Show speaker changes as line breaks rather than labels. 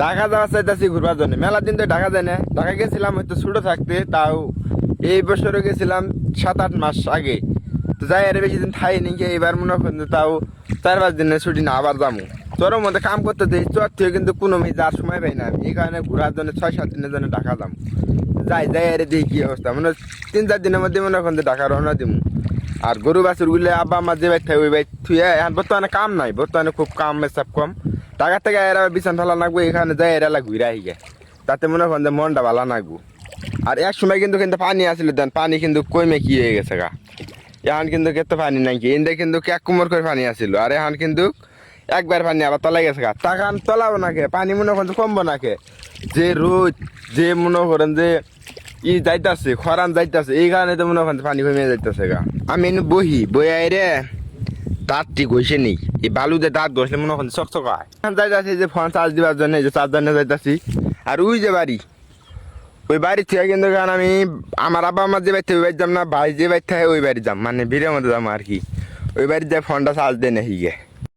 ঢাকা যাওয়া চাইতেছি ঘুরবার জন্য, মেলা দিন তো ঢাকা যায় না। ঢাকা গেছিলাম হয়তো ছোট থাকতে, তাও এই বছরে গেছিলাম 7-8 মাস আগে। তো যাই আরে বেশি দিন থাই নাকি, এবার মনে করেন তাও 4-5 দিনের ছুটি না, আবার যাবো। চোরের মধ্যে কাম করতে দিই, চোর থেকে কিন্তু কোনো মেয়ে যাওয়ার সময় পাই না আমি। এই কারণে ঘোরার জন্য 6-7 দিনের জন্য ঢাকা যাবো। যাই আরে দেখি কি অবস্থা, মানে 3-4 দিনের মধ্যে মনে করেন ঢাকা রওনা দিব। আর গরু বাছুর গুলো আব্বা আমার যে বাইর থাকে ওই বাইর থুয়ে, এখন বর্তমানে কাম নাই, বর্তমানে খুব কাম সব কম। ঢাকা থেকে এরা বিছান ঢালা নাগবো, এখানে যাই এরা ঘুরে আহি গে, তাতে মনে করেন যে মনটা ভালো নাগবো। আর এক সময় কিন্তু পানি আসলে দেন, পানি কিন্তু কমে কি হয়ে গেছে গা। এখন কিন্তু এত পানি নাই, কি এনদে কিন্তু এক কুমোর করে পানি আসিল, আর এখন কিন্তু একবার পানি আবার তলাই গেছে গা। টাকান তলাবো নাকে, পানি মনে করেন কমবো নাকে। যে রোদ, যে মনে করেন যে যাইতাছে খরান যাইতাছে, এই কারণে তো মনে করেন পানি কমে যাইতাছে গা। আমি এনে বই আইরে দাঁত ঠিক হয়েছে নি, এই বালুতে দাঁত ঘষলে মনে করেন চকচক হয়। যাইতাছি যে ফোন চার্জ দিবার জন্য, এই যে চার্জার যাইতাছি। আর ওই যে বাড়ি, ওই বাড়ি থেকে কিন্তু কারণ আমি আমার আব্বা আমার যে বাড়িতে ওই বাড়ি যাম না, ভাই যে বাড়ি থাকে ওই বাড়ি যাম, মানে ভিড়ের মধ্যে যাম আর কি। ওই বাড়িতে যাই ফোনটা চার্জ দেয় না হিগে।